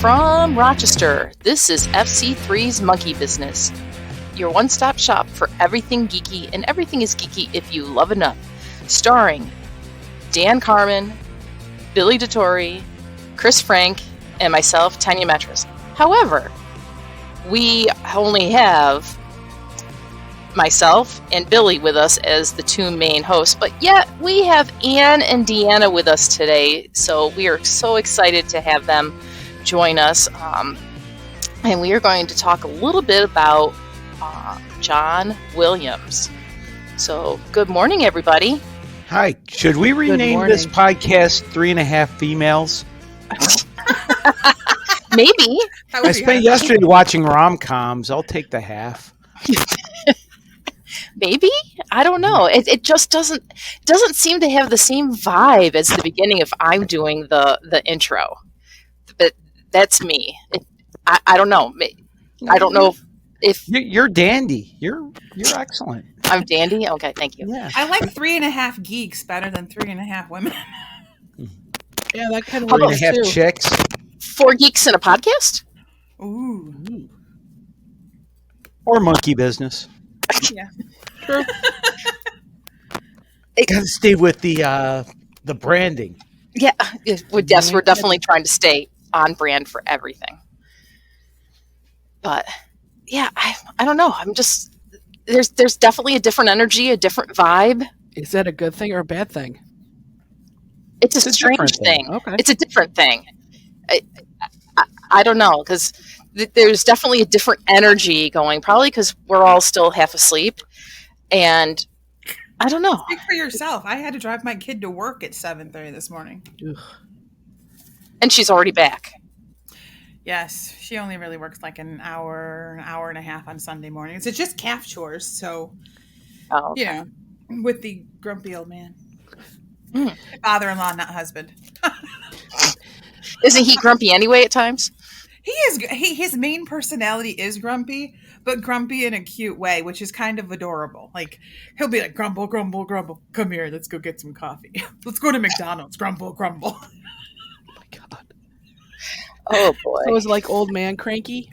from Rochester, this is FC3's Monkey Business, your one-stop shop for everything geeky, and everything is geeky if you love enough. Starring Dan Carmen, Billy DeTore, Chris Frank, and myself, Tanya. However, we only have myself and Billy with us as the two main hosts, but yet we have Ann and Deanna with us today, so we are so excited to have them join us, and we are going to talk a little bit about John Williams. So, good morning, everybody. Hi. Should we rename this podcast 3.5 Females? Maybe. I spent yesterday watching rom-coms. I'll take the half. Maybe? I don't know. It just doesn't seem to have the same vibe as the beginning if I'm doing the intro. But that's me. I don't know. I don't know if you're dandy. You're excellent. I'm dandy? Okay, thank you. Yeah. I like 3.5 geeks better than 3.5 women. Yeah, that kind of 3.5 chicks. 4 geeks in a podcast? Ooh. Or monkey business. Yeah. True. It gotta stay with the branding. Yeah. Yes, we're definitely trying to stay on brand for everything. But yeah, I don't know. I'm just there's definitely a different energy, a different vibe. Is that a good thing or a bad thing? It's a strange thing. Okay. It's a different thing. I don't know, because there's definitely a different energy going, probably because we're all still half asleep. And I don't know. Speak for yourself. I had to drive my kid to work at 7:30 this morning. Ugh. And she's already back. Yes, she only really works like an hour and a half on Sunday mornings. It's just calf chores, so okay. with the grumpy old man. Father-in-law, not husband. Isn't he grumpy anyway at times? He is. His main personality is grumpy, but grumpy in a cute way, which is kind of adorable. Like, he'll be like, grumble, grumble, grumble. Come here, let's go get some coffee. Let's go to McDonald's. Grumble, grumble. Oh my God. Oh boy. So is it like old man cranky?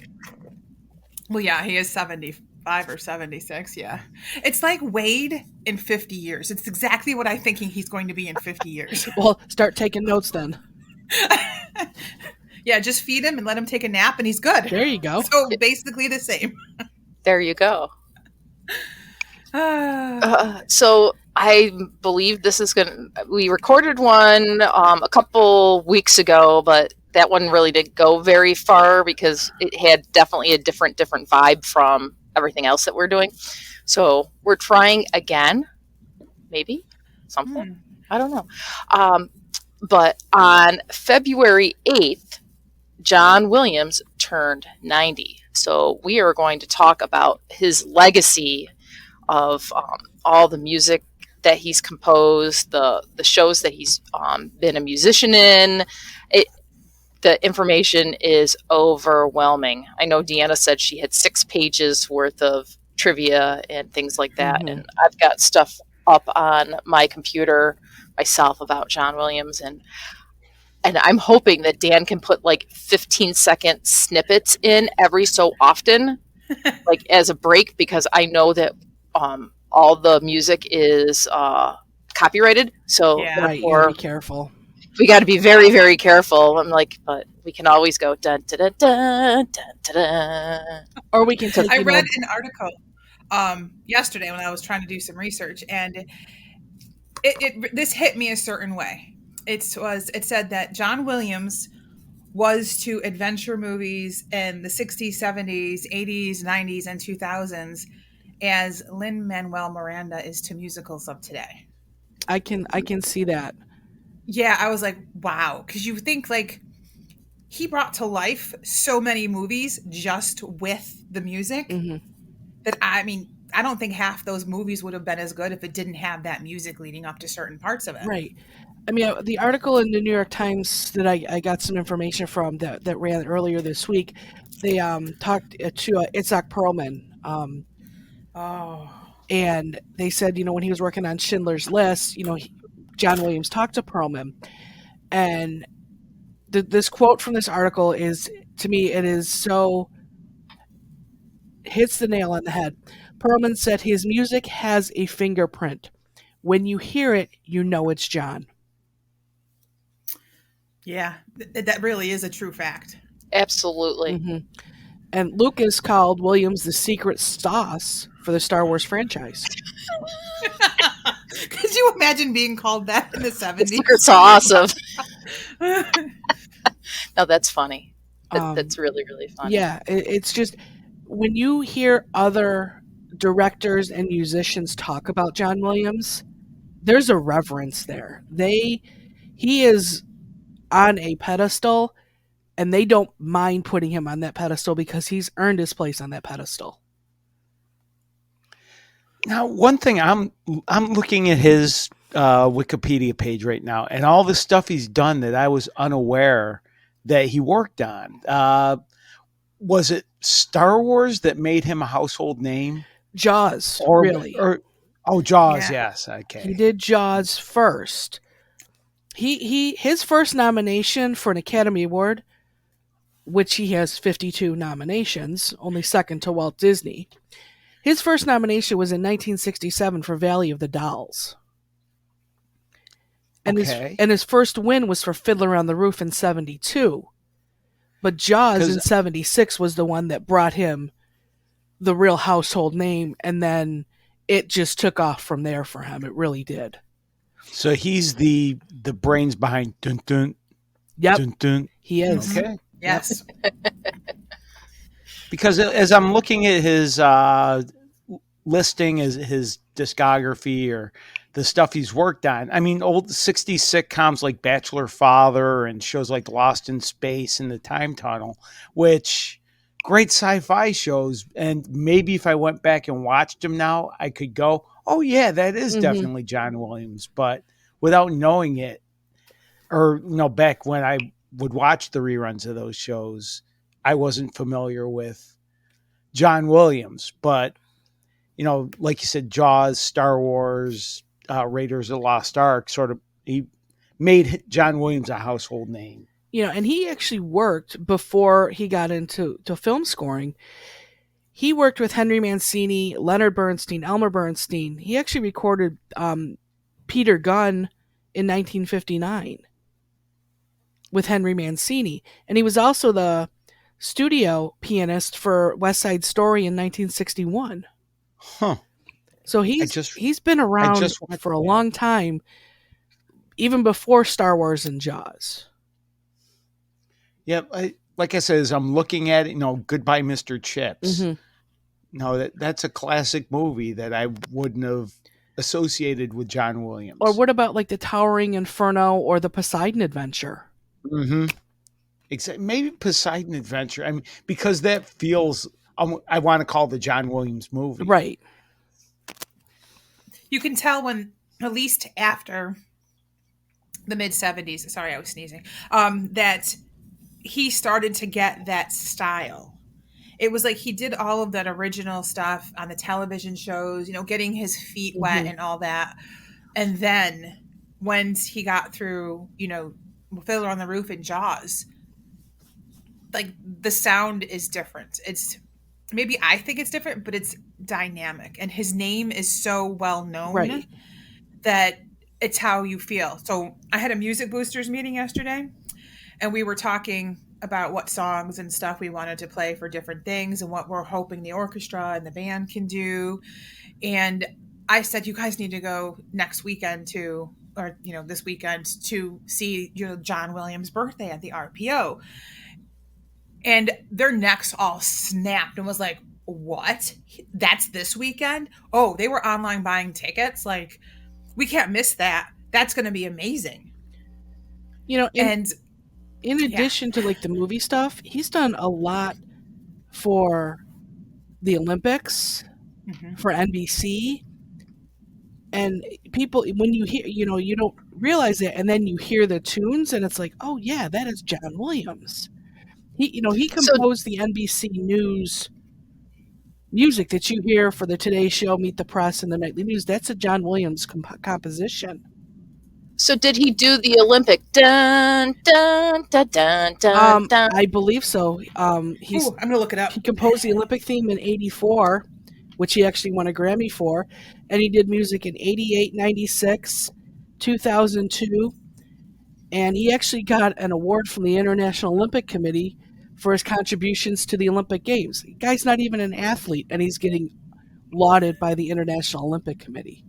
Well, yeah, he is 75 or 76. Yeah, it's like Wade in 50 years. It's exactly what I'm thinking he's going to be in 50 years. Well, start taking notes then. Yeah, just feed him and let him take a nap, and he's good. There you go. So basically the same. There you go. So I believe this is we recorded one a couple weeks ago, but that one really didn't go very far because it had definitely a different vibe from everything else that we're doing. So we're trying again, maybe something. I don't know. But on February 8th, John Williams turned 90. So we are going to talk about his legacy of all the music that he's composed, the shows that he's been a musician in. The information is overwhelming. I know Deanna said she had 6 pages worth of trivia and things like that. Mm-hmm. And I've got stuff up on my computer myself about John Williams, and I'm hoping that Dan can put like 15-second snippets in every so often, like as a break, because I know that all the music is copyrighted. So right, you gotta be careful. We got to be very, very careful. I'm like, but we can always go dun dun dun dun dun dun. Or we can take. I read an article yesterday when I was trying to do some research, and this hit me a certain way. It said that John Williams was to adventure movies in the 60s, 70s, 80s, 90s, and 2000s as Lin-Manuel Miranda is to musicals of today. I can see that. Yeah, I was like, wow, because you think like he brought to life so many movies just with the music that I don't think half those movies would have been as good if it didn't have that music leading up to certain parts of it. Right. I mean, the article in the New York Times that I got some information from that ran earlier this week, they talked to Itzhak Perlman. And they said, when he was working on Schindler's List, John Williams talked to Perlman. And this quote from this article is, to me, it is so hits the nail on the head. Perlman said his music has a fingerprint. When you hear it, you know it's John. Yeah, that really is a true fact. Absolutely. Mm-hmm. And Lucas called Williams the secret sauce for the Star Wars franchise. Could you imagine being called that in the 70s? Secret sauce of. No, that's funny. That's really, really funny. Yeah, it's just when you hear other directors and musicians talk about John Williams, there's a reverence there. He is on a pedestal, and they don't mind putting him on that pedestal because he's earned his place on that pedestal. Now, one thing I'm looking at his Wikipedia page right now, and all the stuff he's done that I was unaware that he worked on. Was it Star Wars that made him a household name? Jaws, really? Jaws, yeah. Yes. Okay. He did Jaws first. His first nomination for an Academy Award, which he has 52 nominations, only second to Walt Disney. His first nomination was in 1967 for Valley of the Dolls. And his first win was for Fiddler on the Roof in 72. But Jaws in 76 was the one that brought him the real household name, and then it just took off from there for him. It really did. So he's the brains behind Dun Dun. Yep. Dun Dun. He is. Okay. Yes. Because as I'm looking at his listing, his discography or the stuff he's worked on, I mean, old 60s sitcoms like Bachelor Father and shows like Lost in Space and The Time Tunnel, which great sci-fi shows. And maybe if I went back and watched them now, I could go, oh yeah, that is definitely John Williams. But without knowing it, or back when I would watch the reruns of those shows, I wasn't familiar with John Williams. But like you said, Jaws, Star Wars, Raiders of the Lost Ark, he made John Williams a household name. And he actually worked before he got into film scoring. He worked with Henry Mancini, Leonard Bernstein, Elmer Bernstein. He actually recorded Peter Gunn in 1959 with Henry Mancini. And he was also the studio pianist for West Side Story in 1961. Huh. So he's been around for a long time, even before Star Wars and Jaws. Yep. Like I said, as I'm looking at it, Goodbye, Mr. Chips. That's a classic movie that I wouldn't have associated with John Williams. Or what about like the Towering Inferno or the Poseidon Adventure? Mm-hmm. Maybe Poseidon Adventure. I mean, because that feels, I want to call the John Williams movie. Right. You can tell when, at least after the mid-70s, sorry, I was sneezing, that he started to get that style. It was like he did all of that original stuff on the television shows, getting his feet wet and all that. And then once he got through, Fiddler on the Roof and Jaws, like the sound is different. It's maybe I think it's different, but it's dynamic. And his name is so well known that it's how you feel. So I had a Music Boosters meeting yesterday, and we were talking about what songs and stuff we wanted to play for different things and what we're hoping the orchestra and the band can do. And I said, you guys need to go next weekend this weekend to see, John Williams' birthday at the RPO. And their necks all snapped and was like, what? That's this weekend? Oh, they were online buying tickets. Like, we can't miss that. That's going to be amazing. In addition to like the movie stuff, he's done a lot for the Olympics, for NBC. And people, when you hear, you don't realize it, and then you hear the tunes, and it's like, oh yeah, that is John Williams. He composed the NBC News music that you hear for the Today Show, Meet the Press, and the Nightly News. That's a John Williams composition. So did he do the Olympic dun dun dun dun dun dun? I believe so. I'm gonna look it up. He composed the Olympic theme in '84, which he actually won a Grammy for, and he did music in '88, '96, 2002, and he actually got an award from the International Olympic Committee for his contributions to the Olympic Games. The guy's not even an athlete, and he's getting lauded by the International Olympic Committee.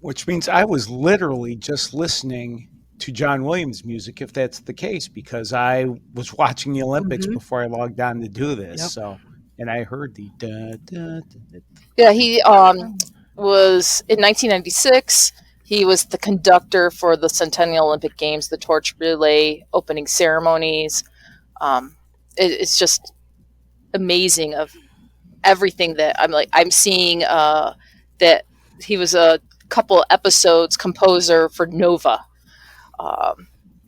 Which means I was literally just listening to John Williams music, if that's the case, because I was watching the Olympics before I logged on to do this. Yep. So, and I heard the da, da, da. Yeah, he was in 1996. He was the conductor for the Centennial Olympic Games, the torch relay opening ceremonies. It's just amazing of everything that I'm seeing. That he was a couple episodes composer for Nova.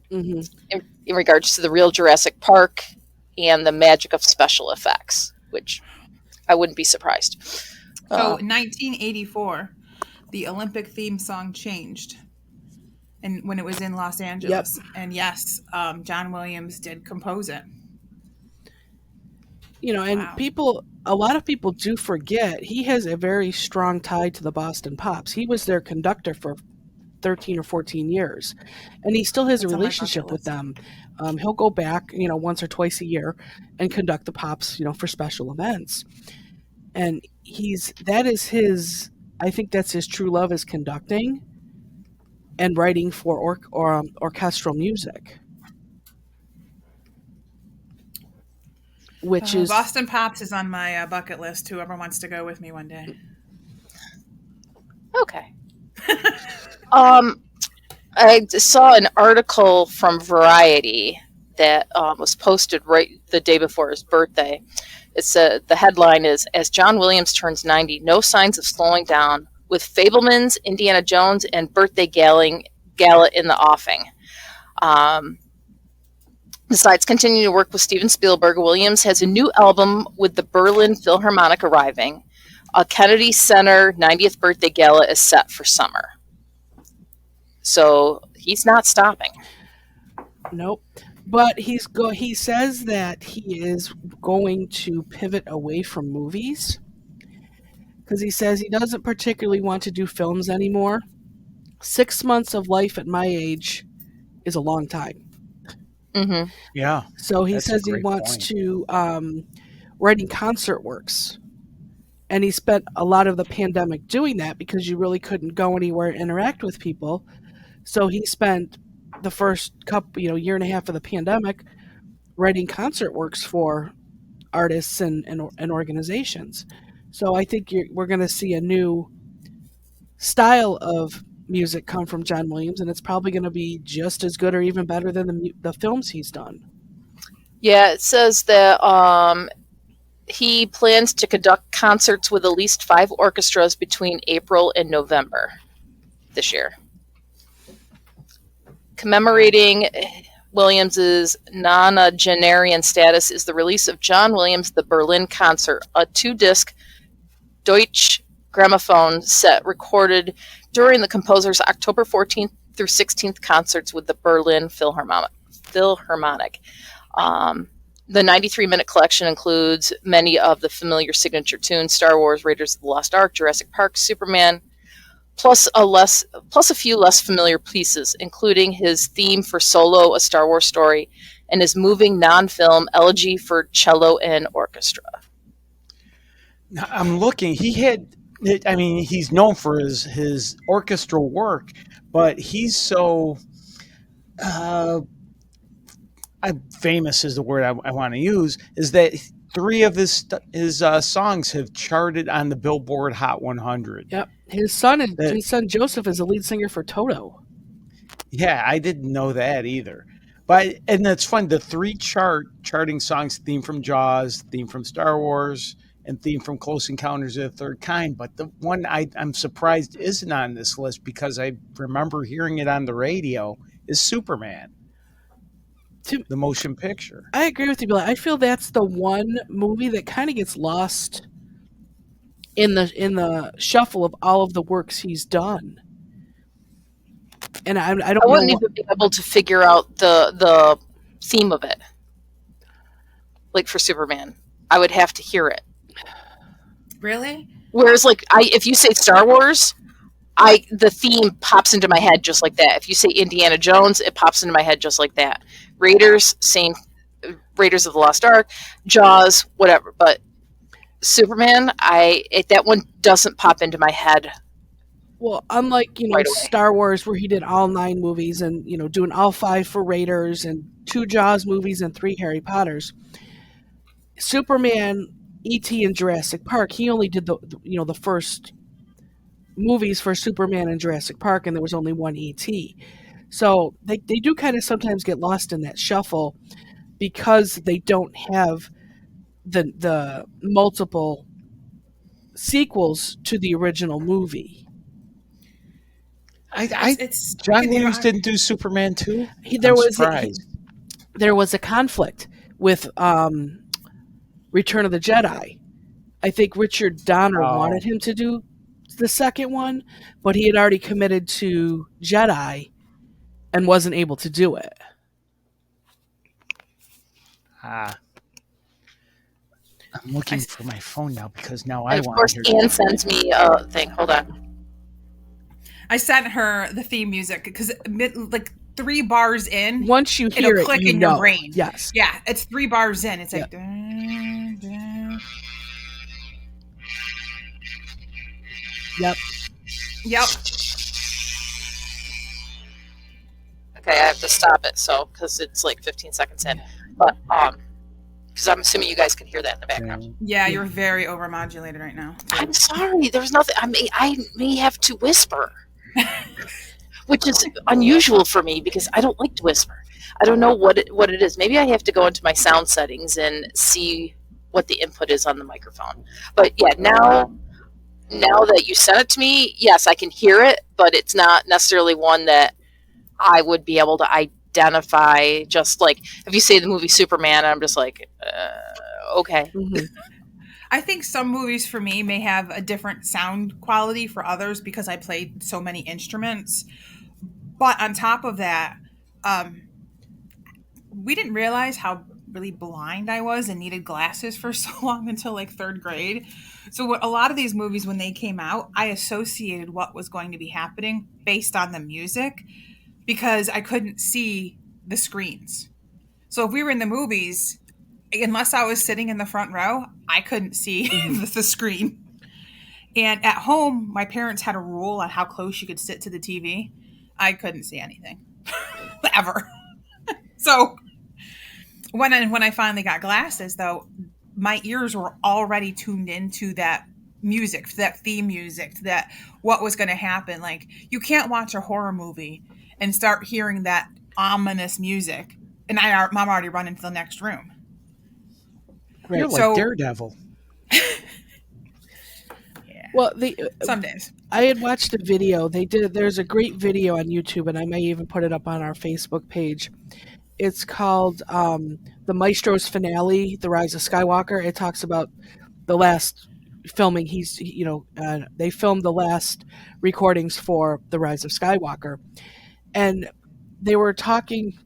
In regards to the real Jurassic Park and the magic of special effects, which I wouldn't be surprised. So 1984, the Olympic theme song changed, and when it was in Los Angeles, and yes, John Williams did compose it. And a lot of people do forget he has a very strong tie to the Boston Pops. He was their conductor for 13 or 14 years, and he still has a relationship with them. He'll go back, once or twice a year and conduct the Pops, for special events. And I think that's his true love, is conducting and writing for orchestral music. Which is Boston Pops is on my bucket list. Whoever wants to go with me one day. Okay. I saw an article from Variety that was posted right the day before his birthday. It's the headline is, "As John Williams turns 90, no signs of slowing down, with Fabelmans, Indiana Jones, and birthday gala in the offing." Besides continuing to work with Steven Spielberg, Williams has a new album with the Berlin Philharmonic arriving. A Kennedy Center 90th birthday gala is set for summer. So he's not stopping. Nope. But he says that he is going to pivot away from movies, because he says he doesn't particularly want to do films anymore. 6 months of life at my age is a long time. Mm-hmm. Yeah. So he says he wants to writing concert works. And he spent a lot of the pandemic doing that because you really couldn't go anywhere and interact with people. So he spent the first year and a half of the pandemic writing concert works for artists and organizations. So I think we're going to see a new style of music come from John Williams, and it's probably going to be just as good or even better than the films he's done. Yeah, it says that he plans to conduct concerts with at least 5 orchestras between April and November this year. Commemorating Williams's nonagenarian status is the release of John Williams' The Berlin Concert, a 2-disc Deutsche Grammophon set recorded during the composer's October 14th through 16th concerts with the Berlin Philharmonic. The 93-minute collection includes many of the familiar signature tunes: Star Wars, Raiders of the Lost Ark, Jurassic Park, Superman, plus a few less familiar pieces, including his theme for Solo, A Star Wars Story, and his moving non-film Elegy for Cello and Orchestra. Now, I'm looking. He's known for his orchestral work, but he's so famous is the word I want to use, is that 3 of his songs have charted on the Billboard Hot 100. Yep. His son Joseph is the lead singer for Toto. Yeah, I didn't know that either. And that's fun. The 3 charting songs: theme from Jaws, theme from Star Wars, and theme from Close Encounters of the Third Kind. But the one I'm surprised isn't on this list, because I remember hearing it on the radio, is Superman, the motion picture. I agree with you, Billy. I feel that's the one movie that kind of gets lost in the shuffle of all of the works he's done. And I I don't wouldn't know. even be able to figure out the theme of it. Like for Superman, I would have to hear it. Really? Whereas, like, if you say Star Wars, the theme pops into my head just like that. If you say Indiana Jones, it pops into my head just like that. Raiders, same. Raiders of the Lost Ark, Jaws, whatever. But Superman, that one doesn't pop into my head. Well, unlike, Right away. Star Wars, where he did all 9 movies and, doing all 5 for Raiders and 2 Jaws movies and 3 Harry Potters, Superman, E.T. and Jurassic Park, he only did the first movies for Superman and Jurassic Park, and there was only one E.T. So they do kind of sometimes get lost in that shuffle because they don't have the multiple sequels to the original movie. John Williams didn't do Superman 2? There was a conflict with Return of the Jedi. I think Richard Donner wanted him to do the second one, but he had already committed to Jedi and wasn't able to do it. I'm looking for my phone now because now I And of want course, to hear Anne sends me a thing. Hold on. I sent her the theme music because like 3 bars in, once you hear it'll click in your brain. Yes. Yeah, it's 3 bars in. It's like. Yep. Yep. Yep. Okay, I have to stop it because it's like 15 seconds in. But because I'm assuming you guys can hear that in the background. Yeah, you're very overmodulated right now. I'm sorry. There's nothing. I may have to whisper, which is unusual for me because I don't like to whisper. I don't know what it is. Maybe I have to go into my sound settings and see what the input is on the microphone. But yeah, now that you sent it to me, yes, I can hear it, but it's not necessarily one that I would be able to identify. Just like if you say the movie Superman, I'm just like, okay. Mm-hmm. I think some movies for me may have a different sound quality for others because I played so many instruments. But on top of that, we didn't realize how really blind I was and needed glasses for so long until like 3rd grade. So a lot of these movies, when they came out, I associated what was going to be happening based on the music because I couldn't see the screens. So if we were in the movies, unless I was sitting in the front row, I couldn't see the screen. And at home, my parents had a rule on how close you could sit to the TV. I couldn't see anything ever. So when I finally got glasses, though, my ears were already tuned into that music, that theme music, that what was going to happen. Like, you can't watch a horror movie and start hearing that ominous music, and I'm already running to the next room. Right. You're like Daredevil. Yeah. Well, some days. I had watched a video. There's a great video on YouTube, and I may even put it up on our Facebook page. It's called The Maestro's Finale, The Rise of Skywalker. It talks about the last filming. They filmed the last recordings for The Rise of Skywalker. And they were talking,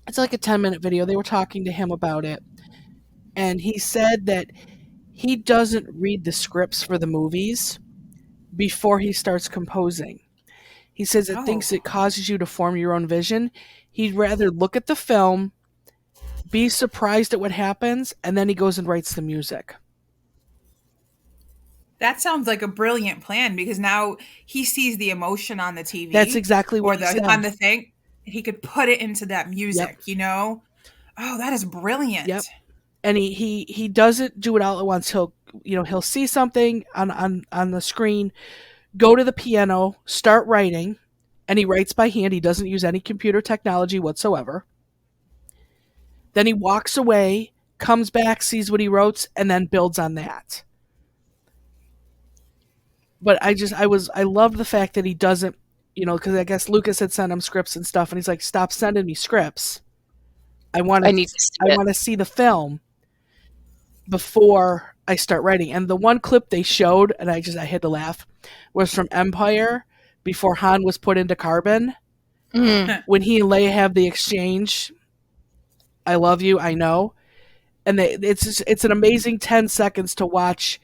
it's like a 10-minute video. They were talking to him about it. And he said that he doesn't read the scripts for the movies before he starts composing. He says it thinks it causes you to form your own vision. He'd rather look at the film, be surprised at what happens, and then he goes and writes the music. That sounds like a brilliant plan because now he sees the emotion on the TV. That's exactly what he said. On the thing. He could put it into that music, Oh, that is brilliant. Yep. And he doesn't do it all at once. He'll see something on the screen, go to the piano, start writing, and he writes by hand. He doesn't use any computer technology whatsoever. Then he walks away, comes back, sees what he wrote, and then builds on that. But I love the fact that he doesn't, because I guess Lucas had sent him scripts and stuff, and he's like, "Stop sending me scripts. I want to see the film before I start writing." And the one clip they showed, and I had to laugh, was from Empire before Han was put into Carbon, when he and Leia have the exchange. I love you, I know. And it's an amazing 10 seconds to watch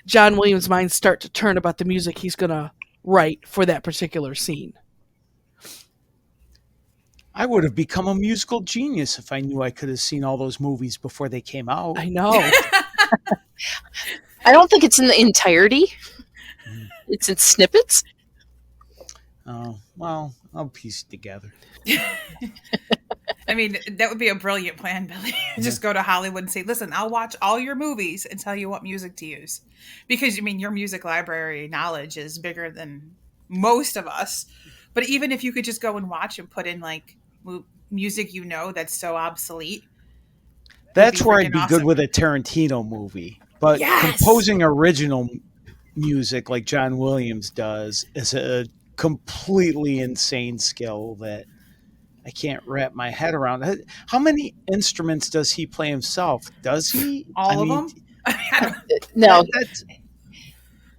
John Williams' mind start to turn about the music he's going to write for that particular scene. I would have become a musical genius if I knew I could have seen all those movies before they came out. I know. I don't think it's in the entirety. It's in snippets. Oh, well, I'll piece it together. I mean, that would be a brilliant plan, Billy. Just go to Hollywood and say, listen, I'll watch all your movies and tell you what music to use. Because, I mean, your music library knowledge is bigger than most of us. But even if you could just go and watch and put in, like, music that's so obsolete. That's where I'd be awesome. Good with a Tarantino movie. But composing original music like John Williams does is a completely insane skill that I can't wrap my head around. How many instruments does he play himself? Does he? All of them? No.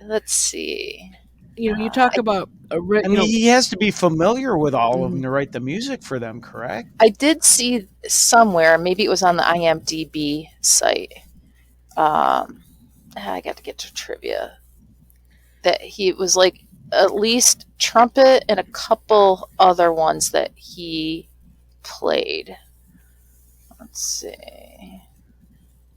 Let's see. You talk about... he has to be familiar with all of them to write the music for them, correct? I did see somewhere, maybe it was on the IMDb site. I got to get to trivia. That he was like at least trumpet and a couple other ones that he played. Let's see.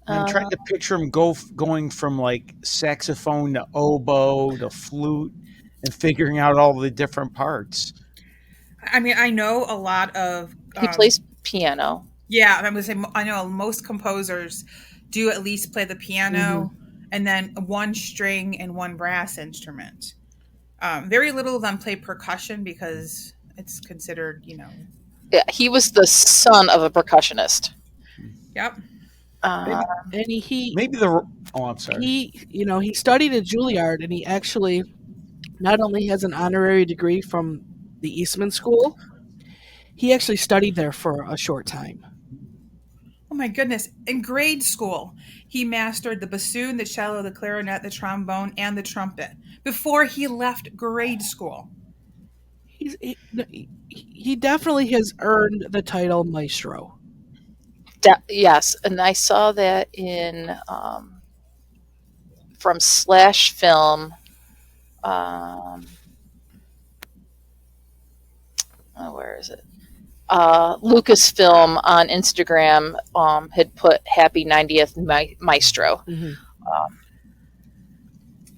I'm trying to picture him going from like saxophone to oboe to flute and figuring out all the different parts. I mean, I know a lot of... he plays piano. Yeah, I'm going to say I know most composers do at least play the piano and then one string and one brass instrument. Very little of them play percussion because it's considered, Yeah, he was the son of a percussionist. Yep. And he maybe the... Oh, I'm sorry. He studied at Juilliard, and he actually not only has an honorary degree from the Eastman School, he actually studied there for a short time. Oh my goodness. In grade school, he mastered the bassoon, the cello, the clarinet, the trombone, and the trumpet before he left grade school. He definitely has earned the title maestro. Yes, and I saw that in from Slash Film. Where is it? Lucasfilm on Instagram had put Happy 90th Maestro.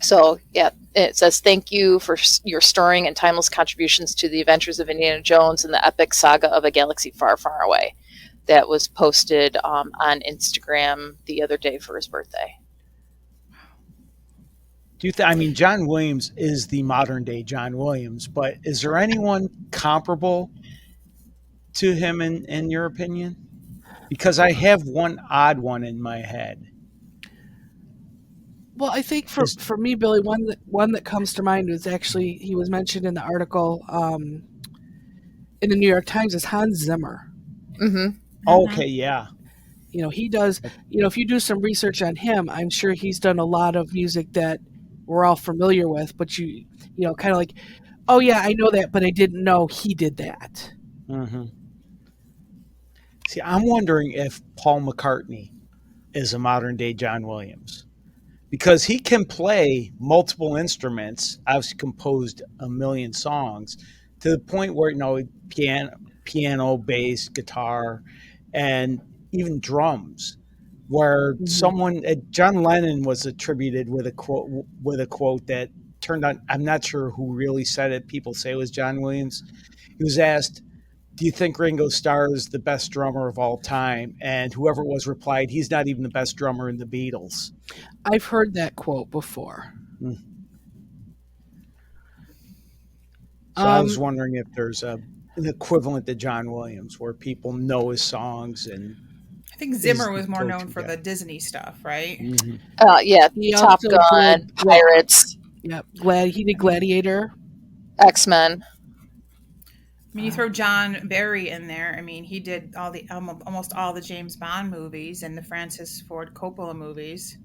So, yeah, it says, thank you for your stirring and timeless contributions to the adventures of Indiana Jones and the epic saga of a galaxy far, far away. That was posted on Instagram the other day for his birthday. John Williams is the modern day John Williams, but is there anyone comparable to him in your opinion? Because I have one odd one in my head. Well, I think for me, Billy, one that comes to mind was actually, he was mentioned in the article in the New York Times, is Hans Zimmer. Okay, yeah. He does, if you do some research on him, I'm sure he's done a lot of music that we're all familiar with, but you kind of like, oh yeah, I know that, but I didn't know he did that. See, I'm wondering if Paul McCartney is a modern day John Williams, because he can play multiple instruments. I've composed a million songs to the point where, piano, bass, guitar, and even drums, where John Lennon was attributed with a quote that turned out, I'm not sure who really said it. People say it was John Williams. He was asked, do you think Ringo Starr is the best drummer of all time? And whoever it was replied, he's not even the best drummer in the Beatles. I've heard that quote before. So I was wondering if there's an equivalent to John Williams where people know his songs. And I think Zimmer was more known for the Disney stuff, right? He Top Gun, Pirates. Yeah, he did Gladiator. X-Men. I mean, you throw John Barry in there. I mean, he did almost all the James Bond movies and the Francis Ford Coppola movies.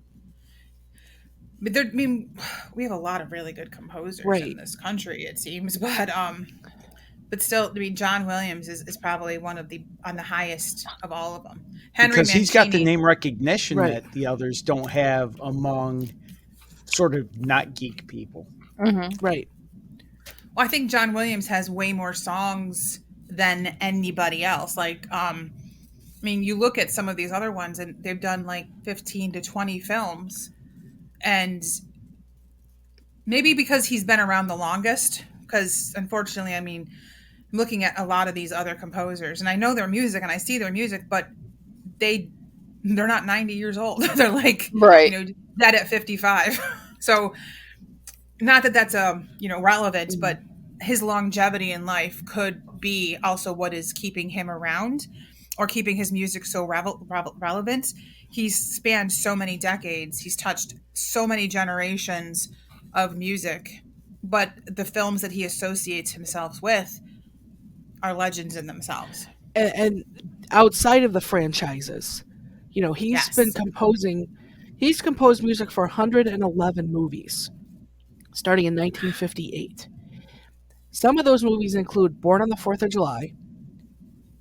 But we have a lot of really good composers in this country, it seems. But But still, I mean, John Williams is probably one of on the highest of all of them. Henry because he's got the Mancini. name recognition Right. that the others don't have among sort of not geek people. Mm-hmm. Right. Well, I think John Williams has way more songs than anybody else. Like, I mean, you look at some of these other ones, and they've done like 15 to 20 films, and maybe because he's been around the longest. Because unfortunately, I mean, I'm looking at a lot of these other composers, and I know their music, and I see their music, but they're not 90 years old. They're like, Right. dead at 55. So, not that that's relevant, but his longevity in life could be also what is keeping him around or keeping his music so relevant. He's spanned so many decades. He's touched so many generations of music, but the films that he associates himself with are legends in themselves. And outside of the franchises, he's been composing. He's composed music for 111 movies, starting in 1958. Some of those movies include Born on the 4th of July,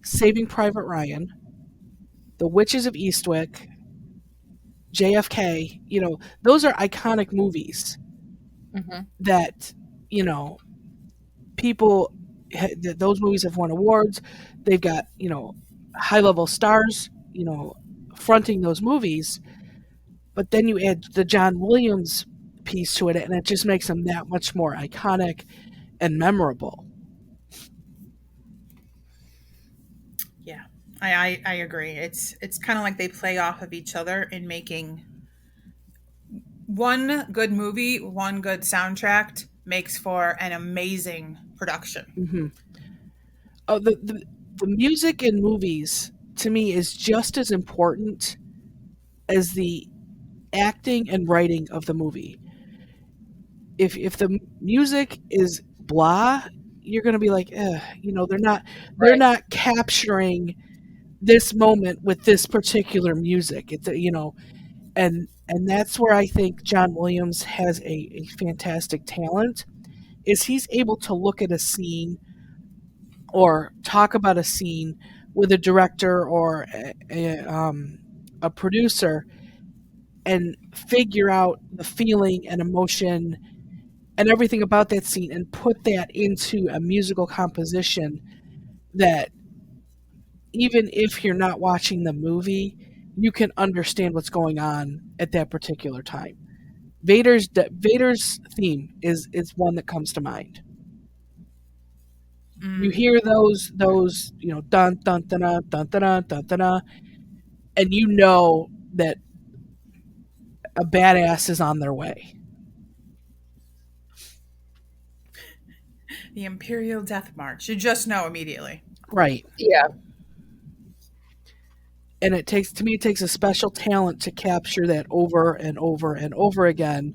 Saving Private Ryan, The Witches of Eastwick, JFK. Those are iconic movies that, people, those movies have won awards. They've got, high-level stars, fronting those movies. But then you add the John Williams piece to it, and it just makes them that much more iconic and memorable. Yeah, I agree. It's kind of like they play off of each other in making one good movie, one good soundtrack makes for an amazing production. Mm-hmm. Oh, the music in movies to me is just as important as the acting and writing of the movie. If the music is blah, you're going to be like, they're not capturing this moment with this particular music. It's and that's where I think John Williams has a fantastic talent, is he's able to look at a scene or talk about a scene with a director or a producer and figure out the feeling and emotion and everything about that scene and put that into a musical composition that even if you're not watching the movie, you can understand what's going on at that particular time. Vader's theme is one that comes to mind. You hear those dun dun dun dun dun dun dun dun, and you know that a badass is on their way. The Imperial Death March. You just know immediately. Right. Yeah. And it takes a special talent to capture that over and over and over again.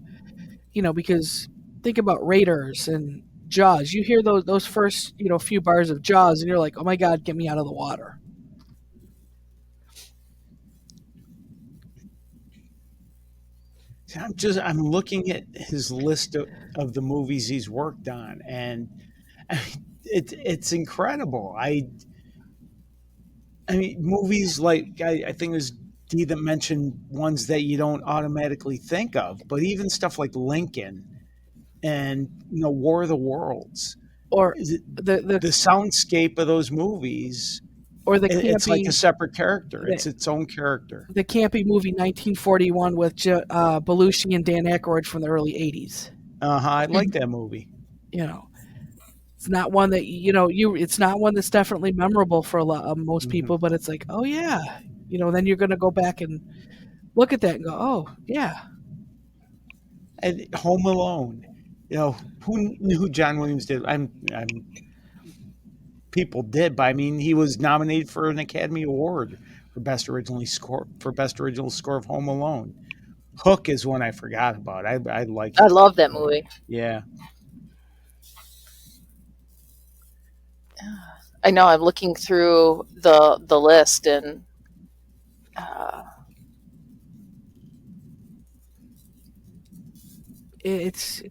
Because think about Raiders and Jaws. You hear those first, few bars of Jaws and you're like, "Oh my God, get me out of the water." I'm looking at his list of the movies he's worked on, and it's incredible. I mean, movies like I think it was Dee that mentioned ones that you don't automatically think of, but even stuff like Lincoln and War of the Worlds, or the soundscape of those movies. Or it's like a separate character. It's its own character. The campy movie 1941 with Belushi and Dan Aykroyd from the early 80s. I like that movie. It's not one that it's not one that's definitely memorable for most people, but it's like, oh yeah, then you're going to go back and look at that and go, oh yeah. And Home Alone, who knew who John Williams did? People did, but I mean, he was nominated for an Academy Award for best original score of Home Alone. Hook is one I forgot about. I like it. I love that movie. Yeah. I know. I'm looking through the list, and it's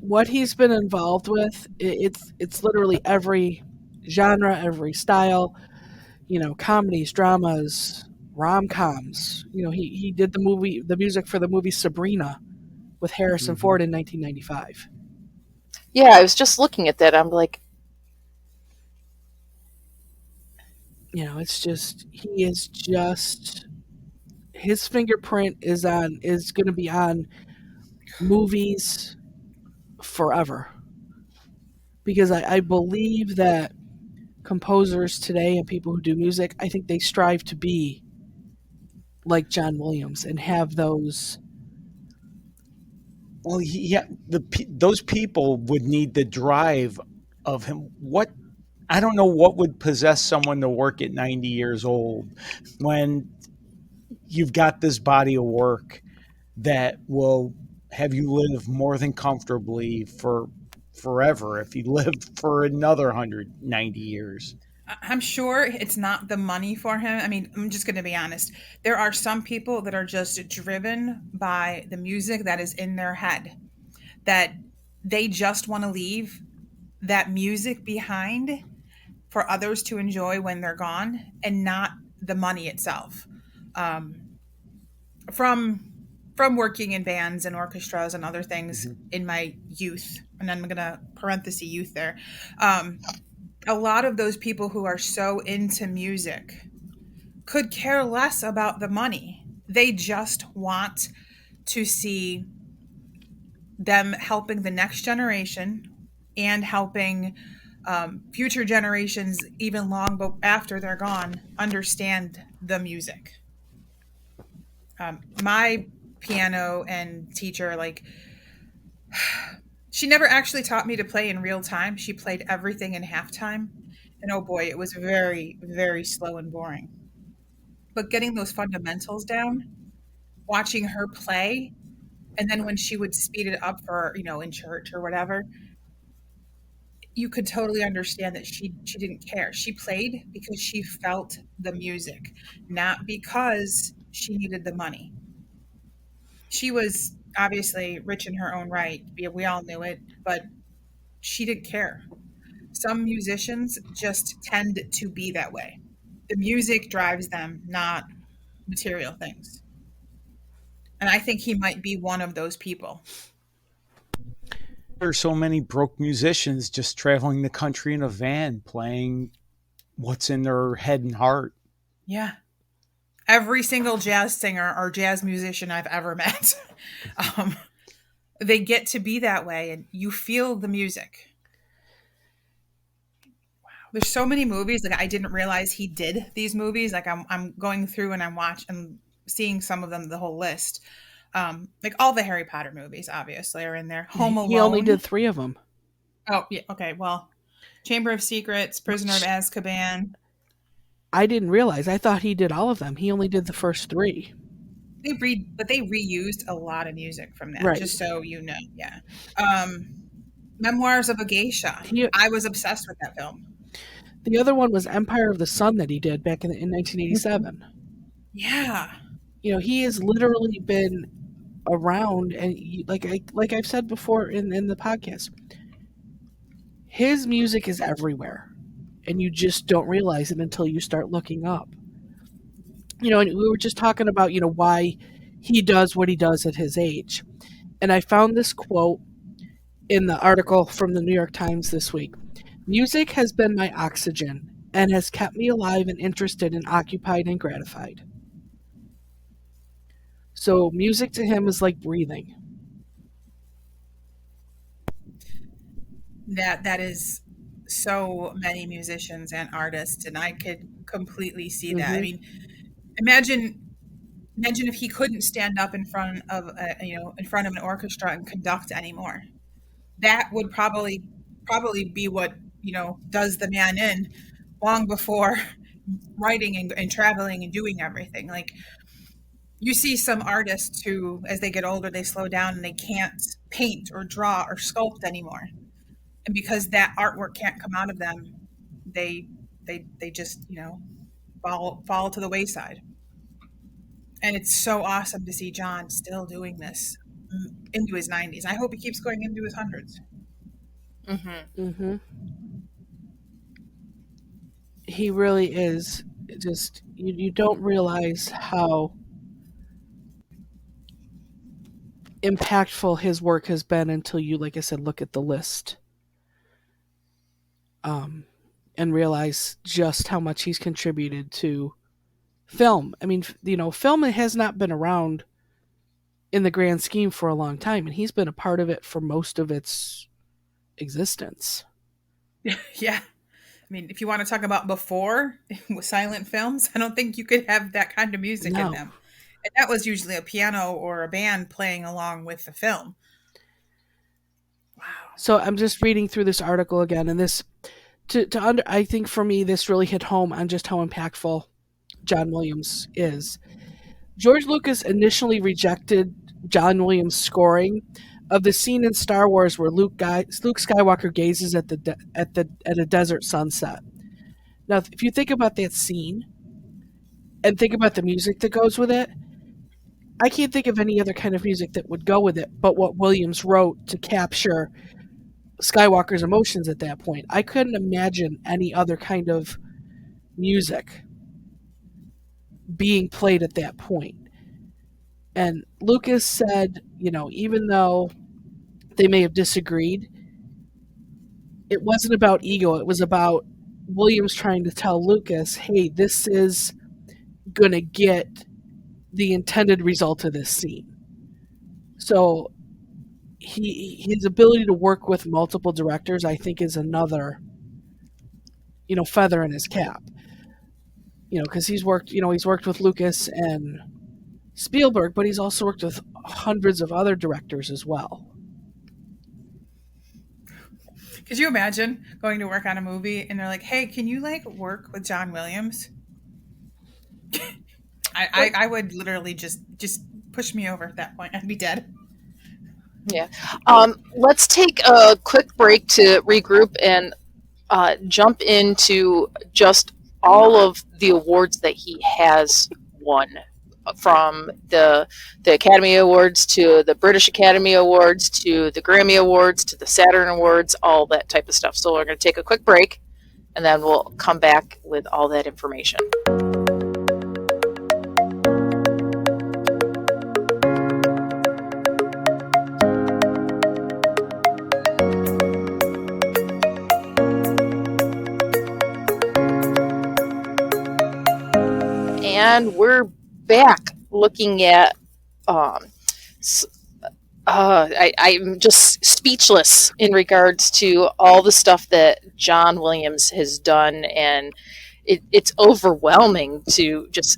what he's been involved with, it's literally every genre, every style. Comedies, dramas, rom-coms. He did the music for the movie Sabrina with Harrison Ford in 1995. Yeah, I was just looking at that. I'm like, It's just his fingerprint is going to be on movies forever, because I believe that composers today and people who do music, I think they strive to be like John Williams and have those. Well, those people would need the drive of him. I don't know what would possess someone to work at 90 years old when you've got this body of work that will have you live more than comfortably for forever if you live for another 190 years. I'm sure it's not the money for him. I mean, I'm just going to be honest. There are some people that are just driven by the music that is in their head, that they just want to leave that music behind for others to enjoy when they're gone, and not the money itself. From working in bands and orchestras and other things in my youth, and I'm going to parenthesis youth there. A lot of those people who are so into music could care less about the money. They just want to see them helping the next generation and helping future generations, even long after they're gone, understand the music. My piano and teacher, she never actually taught me to play in real time. She played everything in halftime. And oh boy, it was very, very slow and boring. But getting those fundamentals down, watching her play, and then when she would speed it up for, in church or whatever, you could totally understand that she didn't care. She played because she felt the music, not because she needed the money. She was obviously rich in her own right. We all knew it, but she didn't care. Some musicians just tend to be that way. The music drives them, not material things. And I think he might be one of those people. There are so many broke musicians just traveling the country in a van playing what's in their head and heart. Yeah. Every single jazz singer or jazz musician I've ever met, they get to be that way, and you feel the music. Wow. There's so many movies. I didn't realize he did these movies. I'm going through and I'm seeing some of them, the whole list. All the Harry Potter movies, obviously, are in there. Home Alone. He only did 3 of them. Oh, yeah. Okay. Well, Chamber of Secrets, Prisoner of Azkaban. I didn't realize. I thought he did all of them. He only did the first 3. But they reused a lot of music from that, right. Just so you know. Yeah. Memoirs of a Geisha. I was obsessed with that film. The other one was Empire of the Sun that he did back in 1987. Yeah. He has literally been around, and like I've said before in the podcast, his music is everywhere, and you just don't realize it until you start looking up. And we were just talking about why he does what he does at his age, and I found this quote in the article from the New York Times this week. Music has been my oxygen and has kept me alive and interested and occupied and gratified. So music to him is like breathing. That is so many musicians and artists, and I could completely see that. I mean, imagine if he couldn't stand up in front of an orchestra and conduct anymore. That would probably be what does the man in long before writing and traveling and doing everything. You see some artists who, as they get older, they slow down and they can't paint or draw or sculpt anymore. And because that artwork can't come out of them, they just, fall to the wayside. And it's so awesome to see John still doing this. into his 90s. I hope he keeps going into his hundreds. Mm-hmm. He really is. Just you don't realize how impactful his work has been until you, like I said, look at the list, and realize just how much he's contributed to film. I mean, film has not been around in the grand scheme for a long time, and he's been a part of it for most of its existence. Yeah. I mean, if you want to talk about before silent films, I don't think you could have that kind of music in them. And that was usually a piano or a band playing along with the film. Wow. So I'm just reading through this article again, and this, I think for me, this really hit home on just how impactful John Williams is. George Lucas initially rejected John Williams' scoring of the scene in Star Wars where Luke Skywalker gazes at a desert sunset. Now, if you think about that scene and think about the music that goes with it, I can't think of any other kind of music that would go with it but what Williams wrote to capture Skywalker's emotions at that point. I couldn't imagine any other kind of music being played at that point. And Lucas said, even though they may have disagreed, it wasn't about ego. It was about Williams trying to tell Lucas, hey, this is going to get the intended result of this scene. So his ability to work with multiple directors, I think, is another, feather in his cap. Because he's worked with Lucas and Spielberg, but he's also worked with hundreds of other directors as well. Could you imagine going to work on a movie and they're like, hey, can you work with John Williams? I would literally just push me over at that point. I'd be dead. Yeah. Let's take a quick break to regroup and jump into just all of the awards that he has won, from the Academy Awards to the British Academy Awards to the Grammy Awards to the Saturn Awards, all that type of stuff. So we're going to take a quick break, and then we'll come back with all that information. And we're back looking at I'm just speechless in regards to all the stuff that John Williams has done, and it's overwhelming to just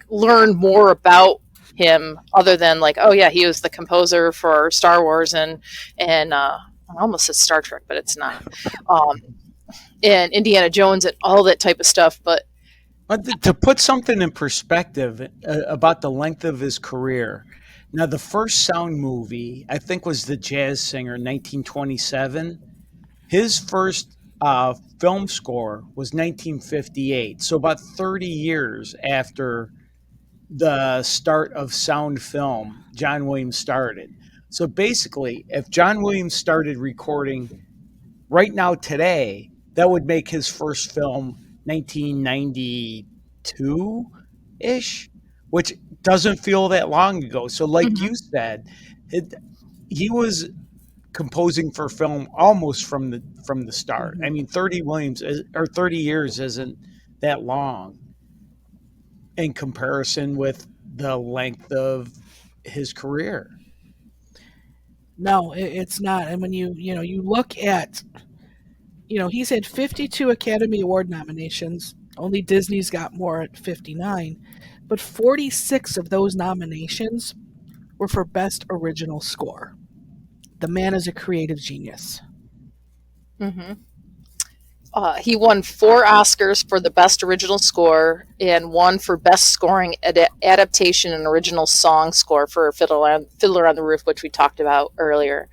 learn more about him, other than oh yeah, he was the composer for Star Wars and I almost said Star Trek, but it's not, and Indiana Jones and all that type of stuff. But to put something in perspective about the length of his career, now the first sound movie, I think, was The Jazz Singer in 1927. His first film score was 1958, so about 30 years after the start of sound film, John Williams started. So basically, if John Williams started recording right now today, that would make his first film 1992-ish, which doesn't feel that long ago. So you said, he was composing for film almost from the start. I mean, 30 years isn't that long in comparison with the length of his career. No, it's not. And when you look at, he's had 52 Academy Award nominations. Only Disney's got more at 59. But 46 of those nominations were for Best Original Score. The man is a creative genius. Mm-hmm. He won 4 Oscars for the Best Original Score and 1 for Best Scoring Adaptation and Original Song Score for Fiddler on the Roof, which we talked about earlier.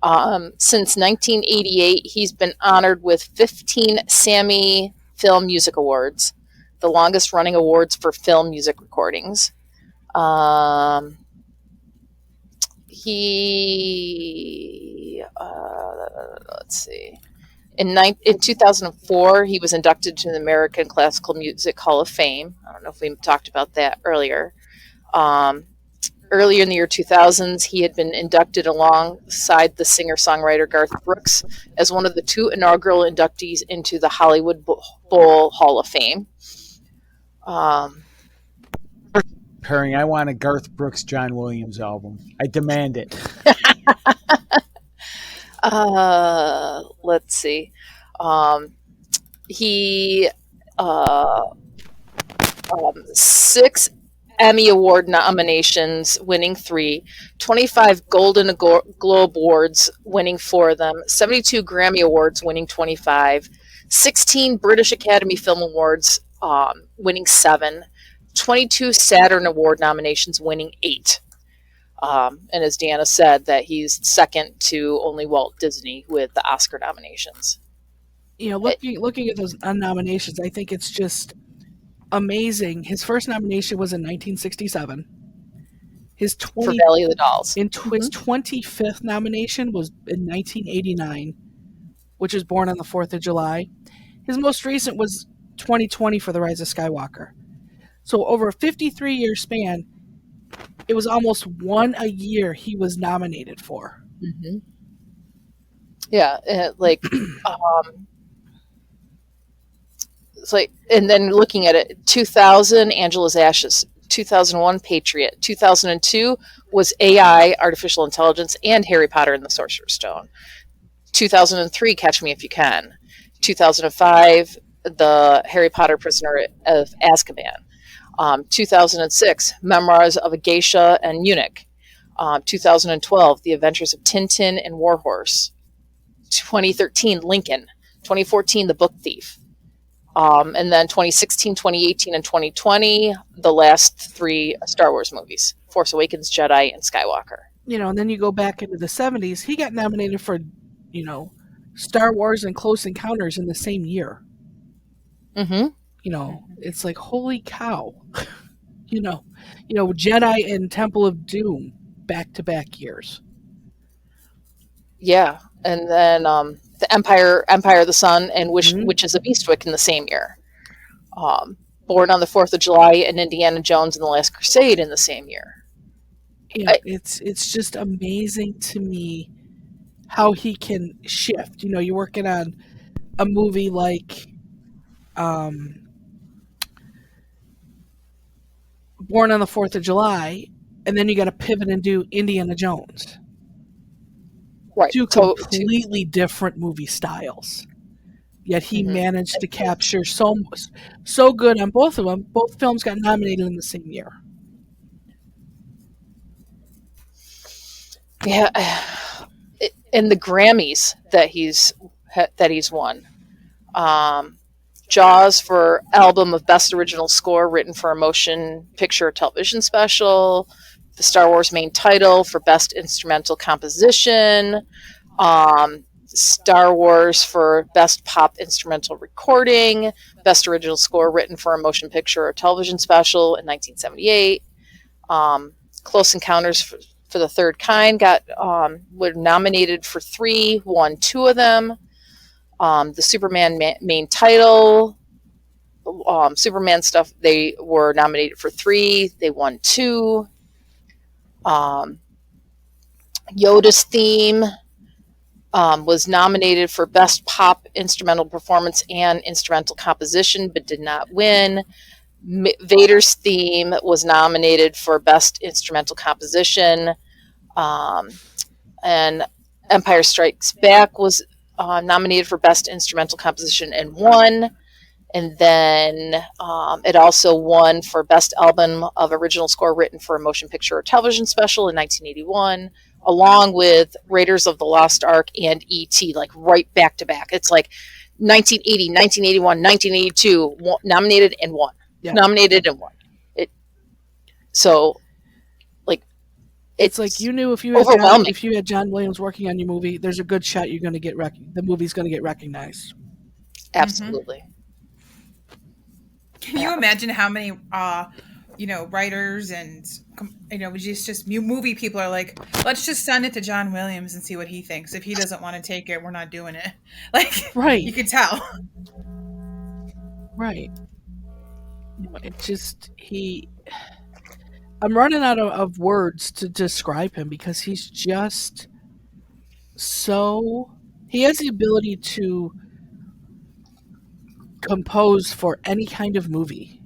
Since 1988, he's been honored with 15 Sammy Film Music Awards, the longest running awards for film music recordings. he let's see. In 2004, he was inducted to the American Classical Music Hall of Fame. I don't know if we talked about that earlier. Earlier in the year 2000s, he had been inducted alongside the singer-songwriter Garth Brooks as one of the 2 inaugural inductees into the Hollywood Bowl Hall of Fame. Pairing, I want a Garth Brooks John Williams album. I demand it. Let's see. He 6 Emmy Award nominations, winning 3, 25 Golden Globe Awards, winning 4 of them, 72 Grammy Awards, winning 25, 16 British Academy Film Awards, winning 7, 22 Saturn Award nominations, winning 8. And as Deanna said, that he's second to only Walt Disney with the Oscar nominations. Looking at those nominations, I think it's just amazing. His first nomination was in 1967. For Valley of the Dolls. His 25th nomination was in 1989, which was Born on the 4th of July. His most recent was 2020 for The Rise of Skywalker. So over a 53-year span, it was almost one a year he was nominated for. Mm-hmm. Yeah, it's like, and then looking at it, 2000, Angela's Ashes, 2001, Patriot, 2002 was AI, Artificial Intelligence, and Harry Potter and the Sorcerer's Stone. 2003, Catch Me If You Can. 2005, The Harry Potter Prisoner of Azkaban. 2006, Memoirs of a Geisha and Eunuch. 2012, The Adventures of Tintin and Warhorse. 2013, Lincoln. 2014, The Book Thief. And then 2016, 2018, and 2020, the last 3 Star Wars movies, Force Awakens, Jedi, and Skywalker. And then you go back into the 70s, he got nominated for, Star Wars and Close Encounters in the same year. Mm-hmm. It's like, holy cow. Jedi and Temple of Doom, back-to-back years. Yeah, and then the Empire of the Sun, and Witches of Eastwick in the same year. Born on the 4th of July, and Indiana Jones and the Last Crusade in the same year. Yeah, it's just amazing to me how he can shift. You're working on a movie like Born on the 4th of July, and then you got to pivot and do Indiana Jones. Right. 2 completely different movie styles. Yet he managed to capture so good on both of them. Both films got nominated in the same year. Yeah, and the Grammys that he's won. Jaws for Album of Best Original Score written for a motion picture or television special. The Star Wars main title for Best Instrumental Composition. Star Wars for Best Pop Instrumental Recording. Best Original Score written for a motion picture or television special in 1978. Close Encounters for the Third Kind were nominated for 3, won 2 of them. The Superman main title, Superman stuff, they were nominated for 3, they won 2. Yoda's theme was nominated for Best Pop Instrumental Performance and Instrumental Composition, but did not win. Vader's theme was nominated for Best Instrumental Composition. And Empire Strikes Back was nominated for Best Instrumental Composition and won. And then it also won for Best Album of Original Score written for a motion picture or television special in 1981, along with Raiders of the Lost Ark and E.T., like right back to back. It's like 1980, 1981, 1982, nominated and won. Yeah. Nominated and won. It's like you knew if you had John Williams working on your movie, there's a good shot you're going to get the movie's going to get recognized. Absolutely. Can you imagine how many writers and just movie people are like, let's just send it to John Williams and see what he thinks. If he doesn't want to take it, we're not doing it. Like, Right. You could tell. Right. It just I'm running out of words to describe him because he's just he has the ability to compose for any kind of movie.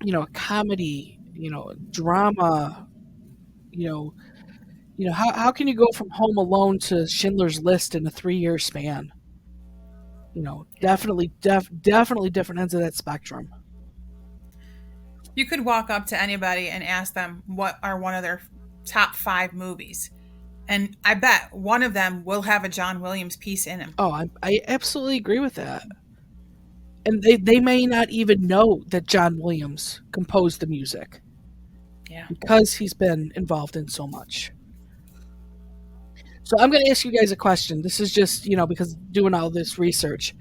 A comedy, drama, how can you go from Home Alone to Schindler's List in a 3-year span? Definitely different ends of that spectrum. You could walk up to anybody and ask them what are one of their top 5 movies, and I bet one of them will have a John Williams piece in him. Oh, I absolutely agree with that. And they may not even know that John Williams composed the music. Yeah. Because he's been involved in so much. So I'm going to ask you guys a question. This is just, because doing all this research.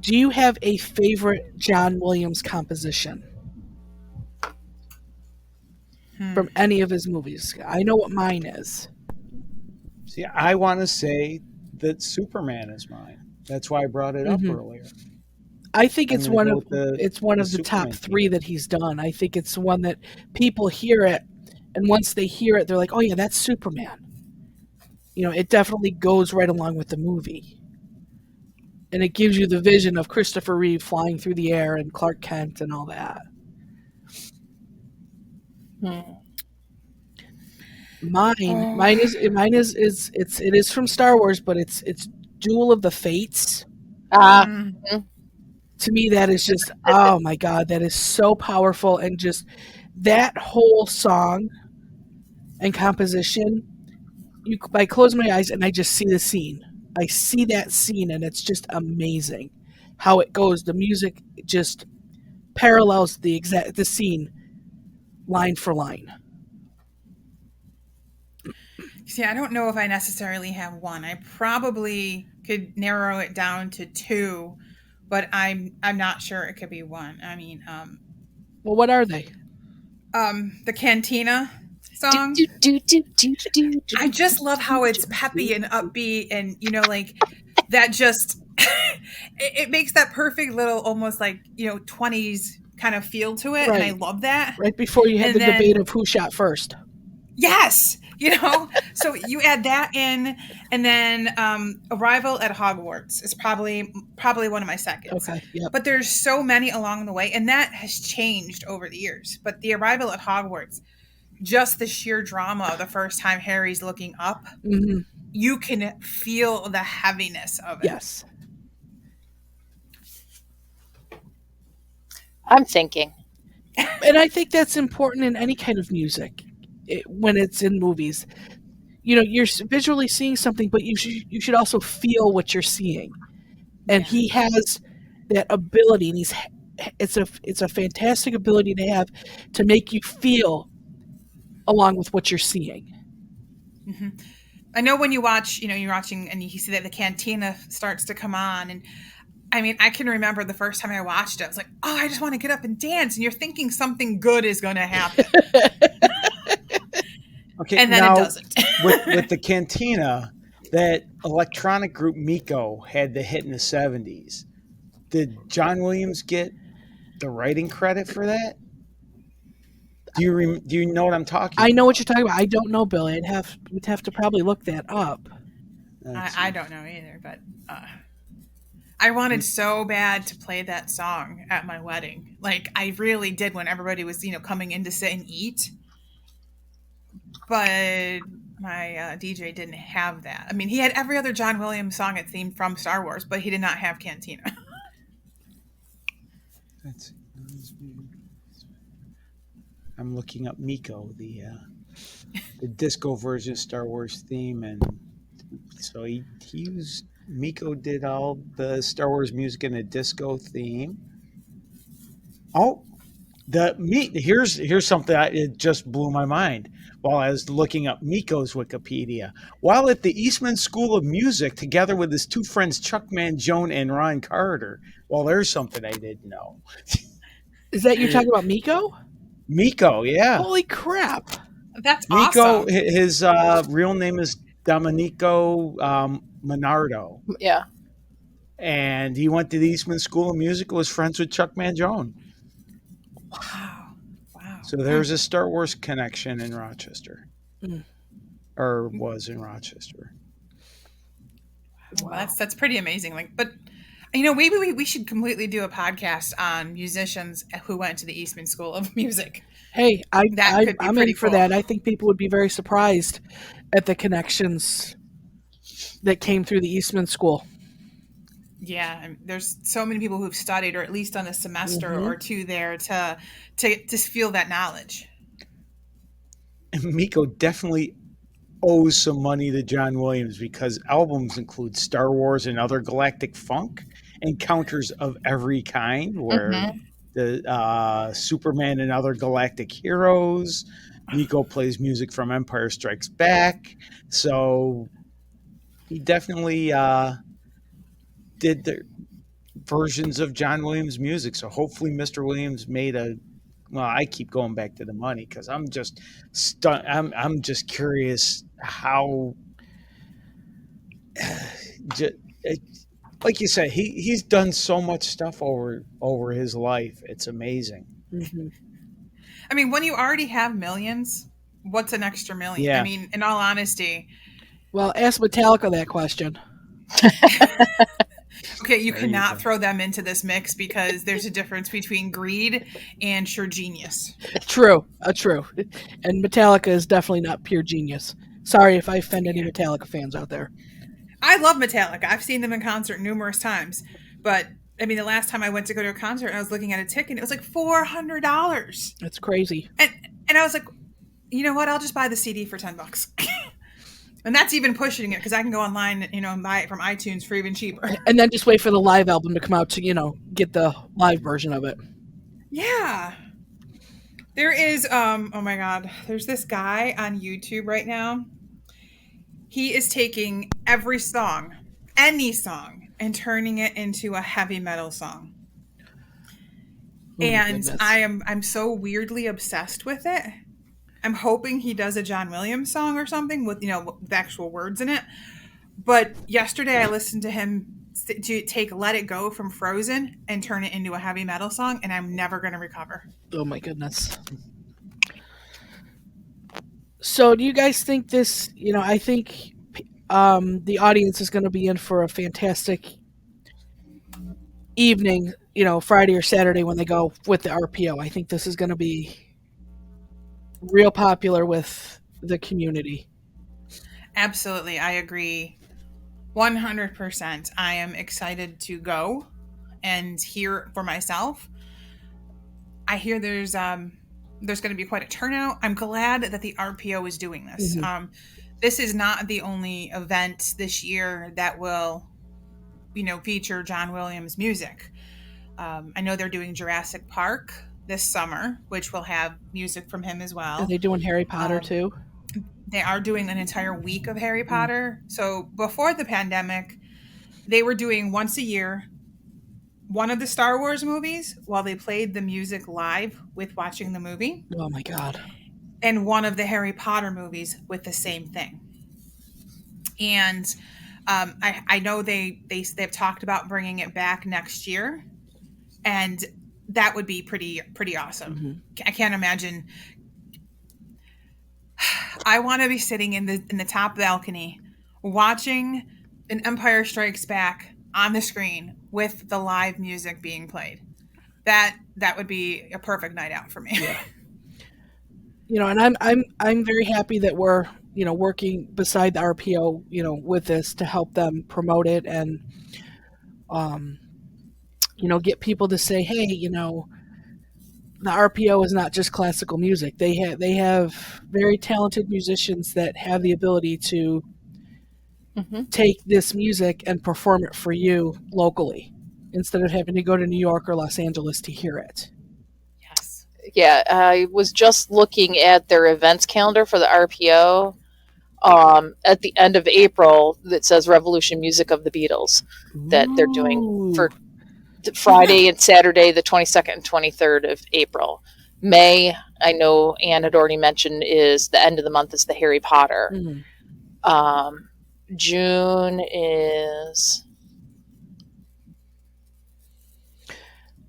Do you have a favorite John Williams composition? From any of his movies? I know what mine is. See, I want to say that Superman is mine. That's why I brought it up earlier. I think it's one of the top 3 that he's done. I think it's one that people hear it, and once they hear it, they're like, "Oh yeah, that's Superman." It definitely goes right along with the movie, and it gives you the vision of Christopher Reeve flying through the air and Clark Kent and all that. Mine is from Star Wars, but it's Duel of the Fates. To me, that is just, oh my God, that is so powerful. And just that whole song and composition, I close my eyes and I just see the scene. I see that scene and it's just amazing how it goes. The music just parallels the scene line for line. See, I don't know if I necessarily have one. I probably could narrow it down to 2. But I'm not sure it could be one. I mean, well, what are they? The Cantina song. I just love how it's peppy and upbeat, and that just it makes that perfect little almost 20s kind of feel to it, right. And I love that. Right before you had debate of who shot first. Yes. So you add that in, and then Arrival at Hogwarts is probably one of my seconds. Okay, yep. But there's so many along the way, and that has changed over the years. But the Arrival at Hogwarts, just the sheer drama of the first time Harry's looking up, you can feel the heaviness of it. Yes. I'm thinking. And I think that's important in any kind of music. When it's in movies, you're visually seeing something, but you should also feel what you're seeing. And he has that ability, and it's a fantastic ability to have to make you feel along with what you're seeing. Mm-hmm. I know when you watch, you're watching and you see that the Cantina starts to come on, and I mean, I can remember the first time I watched it, I was like, oh, I just want to get up and dance, and you're thinking something good is going to happen. Okay, and then now, it doesn't. with the Cantina, that electronic group Miko had the hit in the 70s. Did John Williams get the writing credit for that? Do you know what I'm talking about? I know what you're talking about. I don't know, Bill. We'd have to probably look that up. I don't know either, but I wanted so bad to play that song at my wedding. Like, I really did when everybody was, coming in to sit and eat. But my DJ didn't have that. I mean, he had every other John Williams song at theme from Star Wars, but he did not have Cantina. I'm looking up Miko, the disco version of Star Wars theme, and so he used Miko did all the Star Wars music in a disco theme. Oh, here's something it just blew my mind while I was looking up Miko's Wikipedia. While at the Eastman School of Music, together with his 2 friends Chuck Mangione and Ron Carter. Well, there's something I didn't know. Is that you're talking about Miko? Miko, yeah. Holy crap! That's Miko, awesome. his real name is Domenico Minardo. Yeah. And he went to the Eastman School of Music, was friends with Chuck Mangione. Wow. So there's a Star Wars connection in Rochester. Or was in Rochester. Wow. That's pretty amazing. But maybe we should completely do a podcast on musicians who went to the Eastman School of Music. Hey, I'm in cool for that. I think people would be very surprised at the connections that came through the Eastman School. Yeah, there's so many people who've studied or at least done a semester or two there to feel that knowledge. And Miko definitely owes some money to John Williams because albums include Star Wars and Other Galactic Funk, Encounters of Every Kind, where the Superman and Other Galactic Heroes. Miko plays music from Empire Strikes Back. So he definitely did the versions of John Williams music. So hopefully Mr. Williams made I keep going back to the money because I'm just I'm just curious how, like you said, he's done so much stuff over his life. It's amazing. Mm-hmm. I mean, when you already have millions, what's an extra million? Yeah. I mean, in all honesty. Well, ask Metallica that question. Okay, you cannot throw them into this mix because there's a difference between greed and sheer genius. True. And Metallica is definitely not pure genius. Sorry if I offend any Metallica fans out there. I love Metallica. I've seen them in concert numerous times. But, I mean, the last time I went to go to a concert, and I was looking at a ticket, and it was like $400. That's crazy. And I was like, you know what? I'll just buy the CD for $10. And that's even pushing it because I can go online, and buy it from iTunes for even cheaper. And then just wait for the live album to come out to, get the live version of it. Yeah. There is, oh my God, there's this guy on YouTube right now. He is taking every song, any song, and turning it into a heavy metal song. And I'm so weirdly obsessed with it. I'm hoping he does a John Williams song or something with, the actual words in it. But yesterday I listened to him to take Let It Go from Frozen and turn it into a heavy metal song, and I'm never going to recover. Oh my goodness. So do you guys think this, I think the audience is going to be in for a fantastic evening, Friday or Saturday when they go with the RPO. I think this is going to be real popular with the community. Absolutely. I agree 100%. I am excited to go and hear for myself. I hear there's going to be quite a turnout. I'm glad that the RPO is doing this. Mm-hmm. This is not the only event this year that will, feature John Williams music. I know they're doing Jurassic Park this summer, which will have music from him as well. Are they doing Harry Potter too? They are doing an entire week of Harry Potter. So before the pandemic, they were doing once a year one of the Star Wars movies while they played the music live with watching the movie. Oh my God. And one of the Harry Potter movies with the same thing. And I know they've talked about bringing it back next year, and that would be pretty awesome. Mm-hmm. I can't imagine. I want to be sitting in the top balcony watching an Empire Strikes Back on the screen with the live music being played. That would be a perfect night out for me. Yeah. And I'm very happy that we're, working beside the RPO, with this to help them promote it and get people to say, hey, the RPO is not just classical music. They have very talented musicians that have the ability to take this music and perform it for you locally instead of having to go to New York or Los Angeles to hear it. Yes. Yeah, I was just looking at their events calendar for the RPO. At the end of April, that says Revolution Music of the Beatles that they're doing for Friday and Saturday, the 22nd and 23rd of April. May, I know Anne had already mentioned, is the end of the month is the Harry Potter. June is...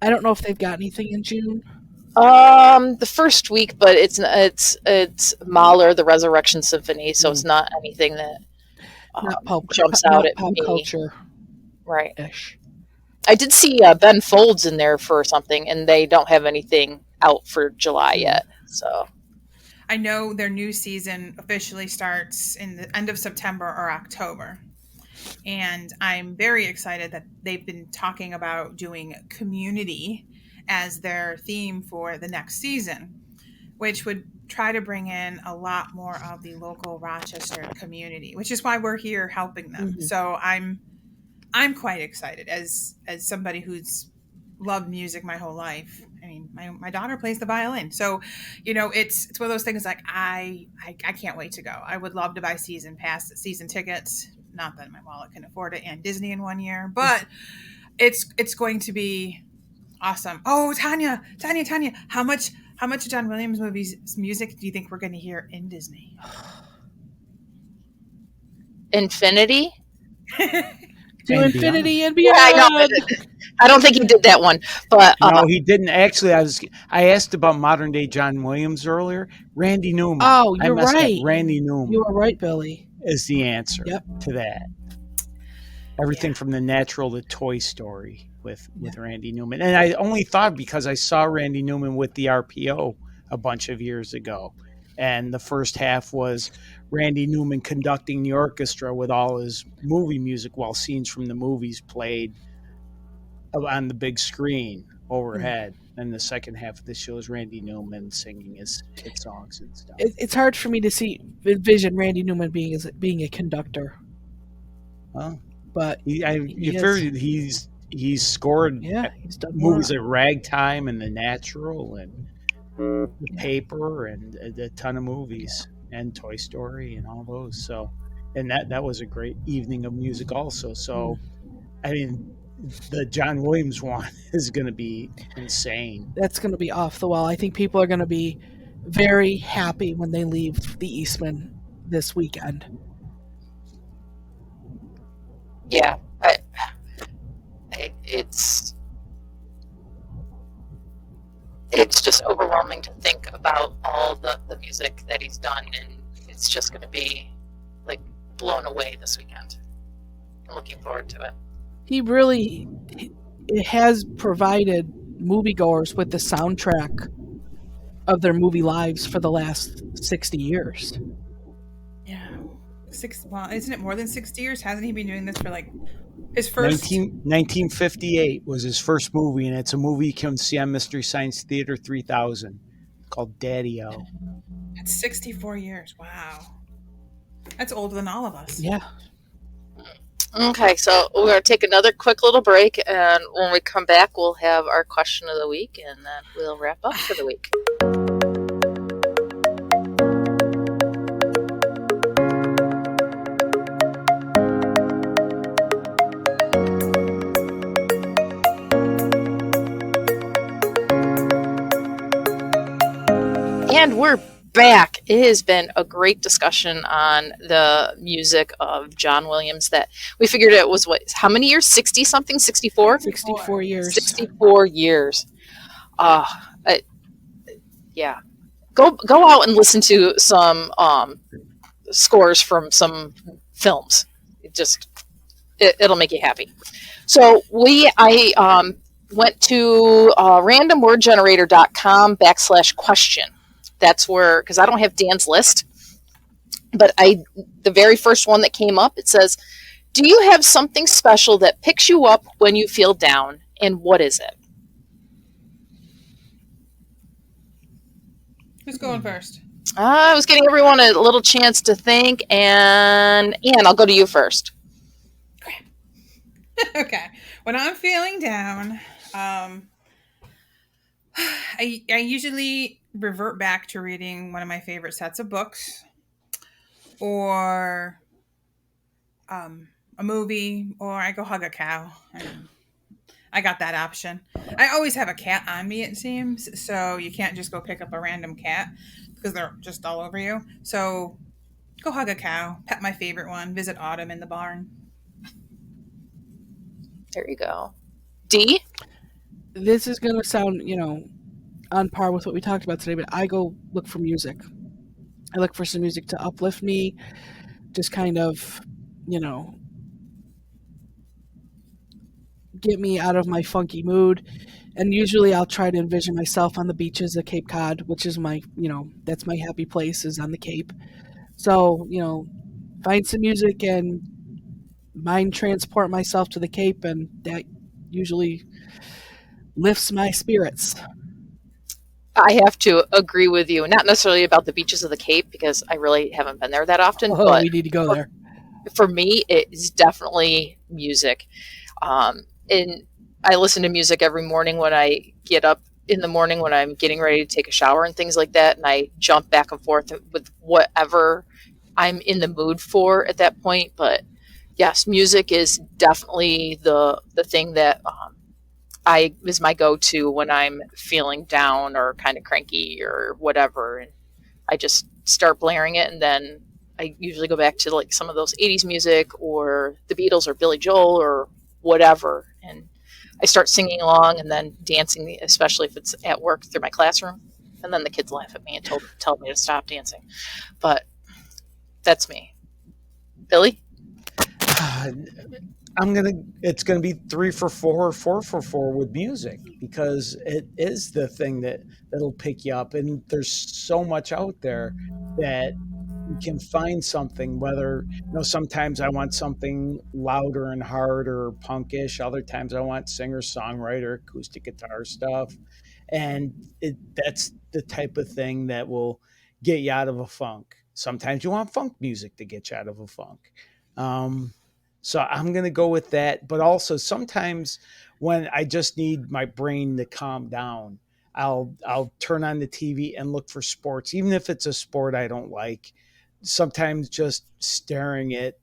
I don't know if they've got anything in June. The first week, but it's Mahler, the Resurrection Symphony, so it's not anything that jumps out at pop me. Culture, right? Ish. I did see Ben Folds in there for something, and they don't have anything out for July yet. So I know their new season officially starts in the end of September or October. And I'm very excited that they've been talking about doing community as their theme for the next season, which would try to bring in a lot more of the local Rochester community, which is why we're here helping them. So I'm quite excited as somebody who's loved music my whole life. I mean, my daughter plays the violin, so it's one of those things like I can't wait to go. I would love to buy season tickets. Not that my wallet can afford it, and Disney in 1 year, but it's going to be awesome. Oh, Tanya, how much John Williams music do you think we're going to hear in Disney? Infinity. To infinity and beyond. Yeah, I know. I don't think he did that one, but no, he didn't. Actually, I asked about modern day John Williams earlier. Randy Newman. Oh, you're right. Randy Newman. You were right, Billy. Is the answer to that. Everything from The Natural to Toy Story with Randy Newman. And I only thought because I saw Randy Newman with the RPO a bunch of years ago. And the first half was Randy Newman conducting the orchestra with all his movie music while scenes from the movies played on the big screen overhead. And the second half of the show is Randy Newman singing his kid songs and stuff. It's hard for me to envision Randy Newman being a conductor. Well, but he's scored he's done movies like Ragtime and The Natural and The Paper and a ton of movies and Toy Story and all those. So, and that was a great evening of music also. So, I mean, the John Williams one is going to be insane. That's going to be off the wall. I think people are going to be very happy when they leave the Eastman this weekend. Yeah, it's just overwhelming to think about all the music that he's done, and it's just going to be like blown away this weekend. I'm looking forward to it. He really has provided moviegoers with the soundtrack of their movie lives for the last 60 years. Yeah. Well, isn't it more than 60 years? Hasn't he been doing this for like his first... 1958 was his first movie, and it's a movie you can see on Mystery Science Theater 3000 called Daddy-O. That's 64 years. Wow. That's older than all of us. Yeah. Okay, so we're going to take another quick little break, and when we come back, we'll have our question of the week, and then we'll wrap up for the week. And we're back. It has been a great discussion on the music of John Williams that we figured it was how many years? 60 something? 64? 64 years. 64 years. Yeah. Go out and listen to some scores from some films. It'll make you happy. So I went to randomwordgenerator.com/question. That's where, because I don't have Dan's list, but the very first one that came up, it says, do you have something special that picks you up when you feel down, and what is it? Who's going first? I was getting everyone a little chance to think, and Anne, I'll go to you first. Okay. When I'm feeling down, I usually revert back to reading one of my favorite sets of books, or a movie, or I go hug a cow. I got that option. I always have a cat on me, it seems, so you can't just go pick up a random cat because they're just all over you. So go hug a cow, pet my favorite one, visit Autumn in the barn. There you go. D? This is going to sound, on par with what we talked about today, but I go look for music. I look for some music to uplift me, just kind of, get me out of my funky mood. And usually I'll try to envision myself on the beaches of Cape Cod, which is my, that's my happy place, is on the Cape. So, find some music and mind transport myself to the Cape, and that usually lifts my spirits. I have to agree with you. Not necessarily about the beaches of the Cape, because I really haven't been there that often. Oh, but we need to go there. For me, it's definitely music. And I listen to music every morning when I get up in the morning, when I'm getting ready to take a shower and things like that. And I jump back and forth with whatever I'm in the mood for at that point. But yes, music is definitely the thing that is my go-to when I'm feeling down or kind of cranky or whatever. And I just start blaring it, and then I usually go back to like some of those 80s music or the Beatles or Billy Joel or whatever. And I start singing along and then dancing, especially if it's at work through my classroom. And then the kids laugh at me and tell me to stop dancing. But that's me. Billy? It's gonna be 3 for 4 or 4 for 4 with music, because it is the thing that'll pick you up, and there's so much out there that you can find something. Whether sometimes I want something louder and harder or punkish, other times I want singer songwriter acoustic guitar stuff, and that's the type of thing that will get you out of a funk. Sometimes you want funk music to get you out of a funk. So I'm going to go with that. But also sometimes when I just need my brain to calm down, I'll turn on the TV and look for sports, even if it's a sport I don't like. Sometimes just staring at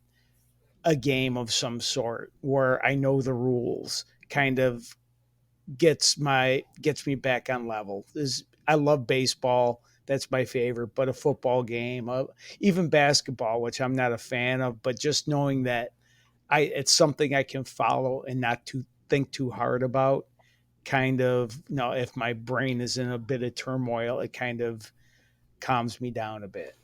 a game of some sort where I know the rules kind of gets me back on level. I love baseball. That's my favorite. But a football game, even basketball, which I'm not a fan of, but just knowing that it's something I can follow and not to think too hard about. Kind of, if my brain is in a bit of turmoil, it kind of calms me down a bit.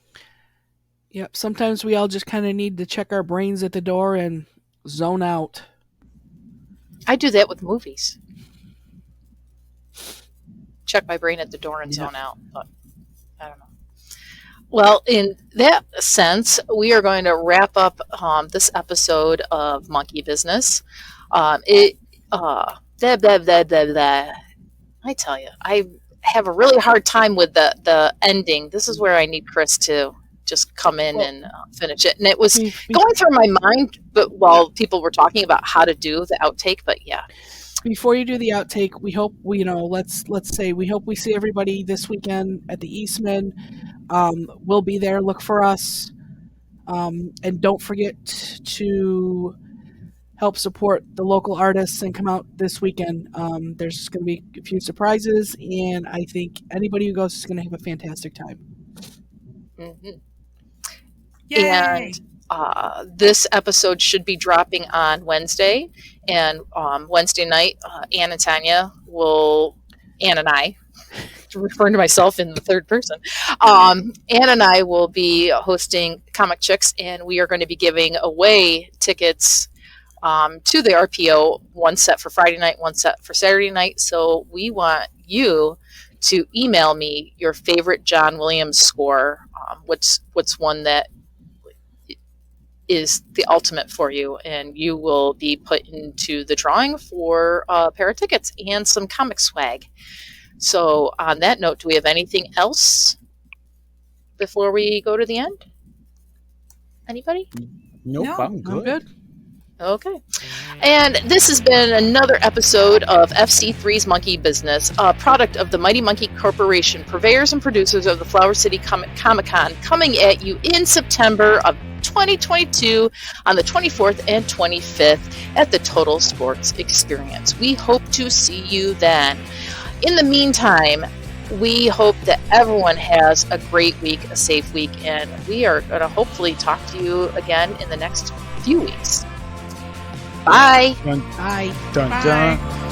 Yep. Sometimes we all just kind of need to check our brains at the door and zone out. I do that with movies. Check my brain at the door and zone out. But I don't know. Well, in that sense, we are going to wrap up this episode of Monkey Business. I tell you, I have a really hard time with the ending. This is where I need Chris to just come in and finish it. And it was going through my mind, but while people were talking about how to do the outtake. But yeah. Before you do the outtake, we hope let's say we hope we see everybody this weekend at the Eastman. We'll be there. Look for us, and don't forget to help support the local artists and come out this weekend. There's going to be a few surprises, and I think anybody who goes is going to have a fantastic time. Mm-hmm. Yay! And this episode should be dropping on Wednesday. And Wednesday night, Ann and Tanya Ann and I, referring to myself in the third person, Ann and I will be hosting Comic Chicks, and we are going to be giving away tickets to the RPO, one set for Friday night, one set for Saturday night. So we want you to email me your favorite John Williams score. What's one that is the ultimate for you, and you will be put into the drawing for a pair of tickets and some comic swag. So on that note, do we have anything else before we go to the end? Anybody? Nope, No, I'm good. Okay. And this has been another episode of FC3's Monkey Business, a product of the Mighty Monkey Corporation, purveyors and producers of the Flower City Comic-Con, coming at you in September of 2022 on the 24th and 25th at the Total Sports Experience. We hope to see you then. In the meantime, we hope that everyone has a great week, a safe week, and we are going to hopefully talk to you again in the next few weeks. Bye. Dun, Bye. dun, Bye. dun.